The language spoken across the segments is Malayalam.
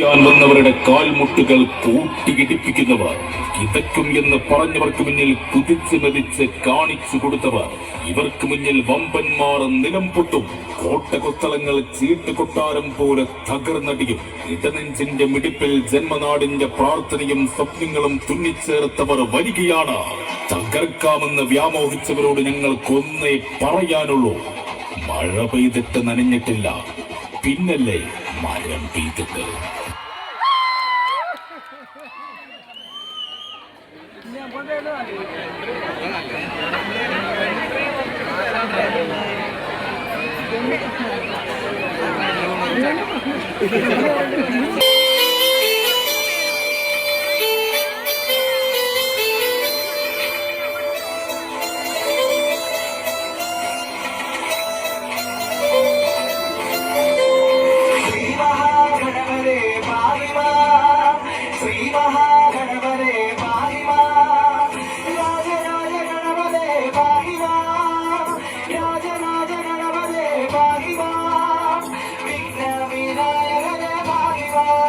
വന്നവരുടെ കാൽമുട്ടുകൾ കൂട്ടിയിടിപ്പിക്കുന്നവർ, കിതക്കും എന്ന് പറഞ്ഞവർക്ക് മുന്നിൽ കുതിച്ചു മെതിച്ച് കാണിച്ചു കൊടുത്തവർ, ഇവർക്ക് മുന്നിൽ വമ്പന്മാർ നിലം പൊട്ടും, കോട്ടകൊത്തളങ്ങൾ ചീട്ടുകൊട്ടാരം പോലെ തകർന്നടിയും. ഇടനെഞ്ചിന്റെ മിടിപ്പിൽ ജന്മനാടിന്റെ പ്രാർത്ഥനയും സ്വപ്നങ്ങളും തുന്നിച്ചേർത്തവർ വരികയാണ്. തകർക്കാമെന്ന് വ്യാമോഹിച്ചവരോട് ഞങ്ങൾക്കൊന്നേ പറയാനുള്ളൂ, മഴ പെയ്തിട്ട് നനഞ്ഞിട്ടില്ല, പിന്നല്ലേ മരം പെയ്തിട്ട്. Vighna Vinayaka Jai Bhagwan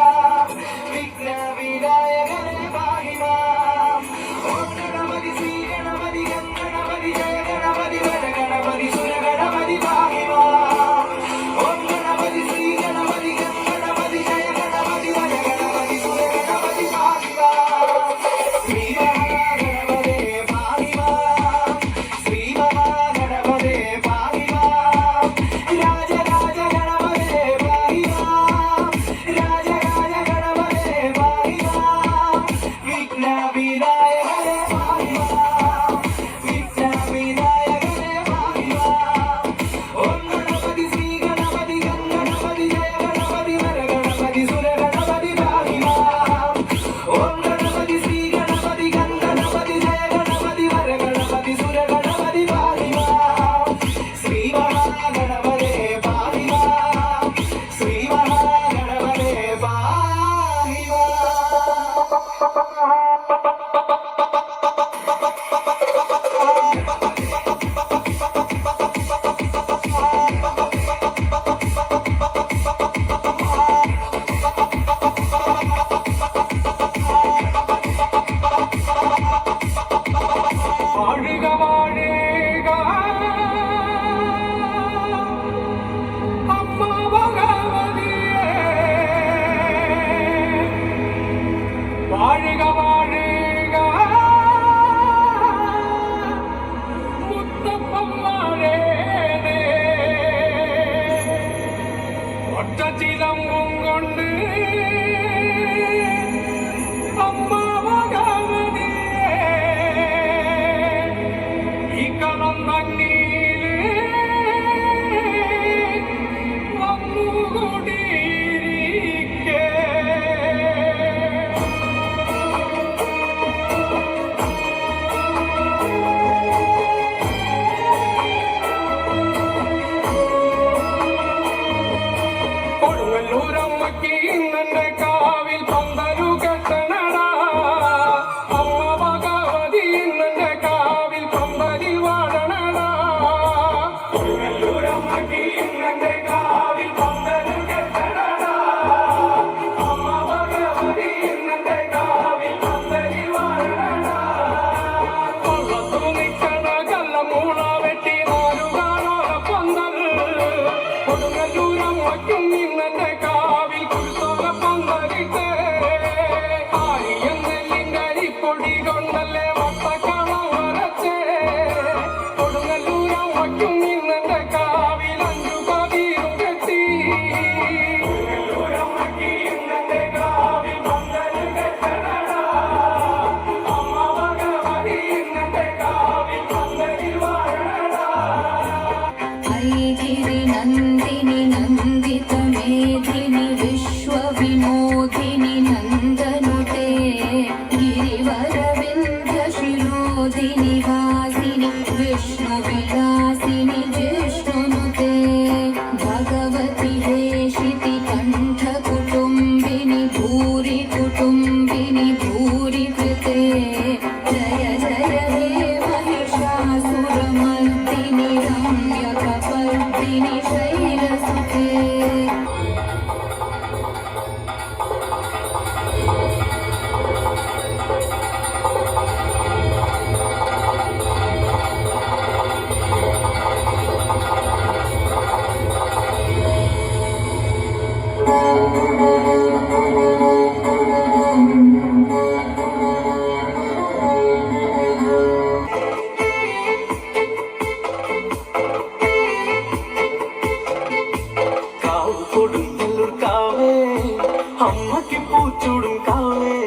അമ്മയ്ക്ക് പൂച്ചൂടും കാവേ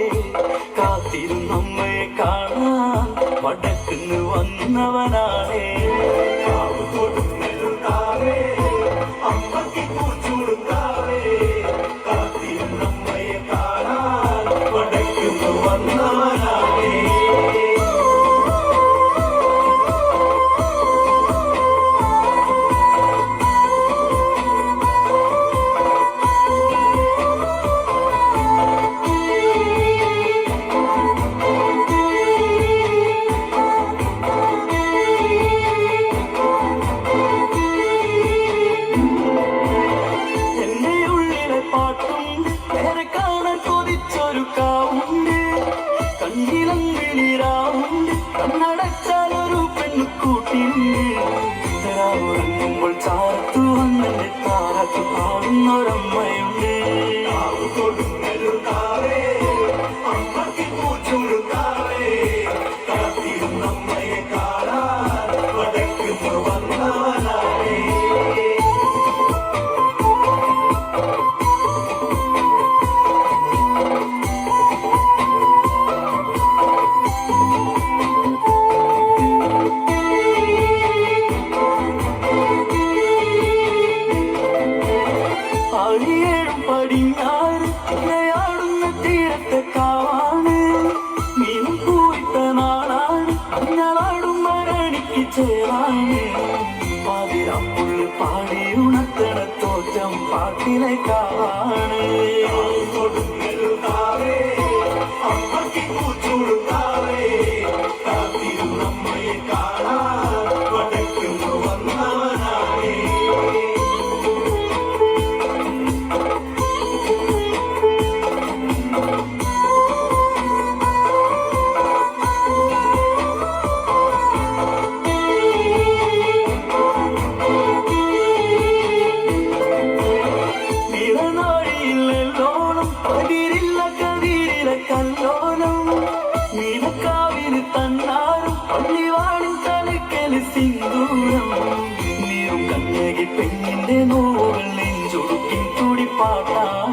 കാത്തിരുന്നമ്മയെ കാണാൻ വടക്കുന്ന് വന്നവനാണേ. കാവ് കൊടുങ്ങല്ലൂർ കാവേ അമ്മയ്ക്ക് പൂച്ചൂടും കാവേ കാത്തിരുന്നമ്മയെ കാണാൻ വടക്കുന്ന് വന്നവനാണേ. കണ്ണടച്ചാലൊരു പെണ്ണുകൂട്ടിയുണ്ട്. ഉറങ്ങുമ്പോൾ ചാർത്തു വന്നെ താരത്ത് പാടുന്നൊരമ്മയുണ്ട്. കൊടുങ്ങല്ലൂർ കാവേ അമ്മയ്ക്ക് പൂച്ചൂടും കാവേ കാത്തിരുന്നമ്മയെ കാണാൻ വടക്കുന്ന് വന്നവനാണേ. ആഴിയേഴും പടിഞ്ഞാറ് ഇണയാടുന്ന തീരത്തെ കാവാണ്. മീനും പൂരിത്ത നാടാണ് ഞങ്ങളാടും മരണിക്ക് ചേരാണ്. പാതിരാപ്പുള്ളി പാടി ഉണർത്തണ തോറ്റം പാട്ടിലെ കാവാണ്. കൊടുങ്ങല്ലൂർ കാവേ അമ്മയ്ക്ക് പൂച്ചൂടും കാവേ കാത്തിരുന്നമ്മയെ കാണാൻ വടക്കുന്ന് വന്നവനാണേ. കല്ലോലം നീലക്കാവിന് തന്നാറും പള്ളിവാണിൻ തലക്കല് സിന്ദൂരം നീറും കണ്ണകി പെണ്ണിന്റെ നോവുകൾ നെഞ്ചൊടുക്കിൻ തുടിപ്പാട്ടാണ്.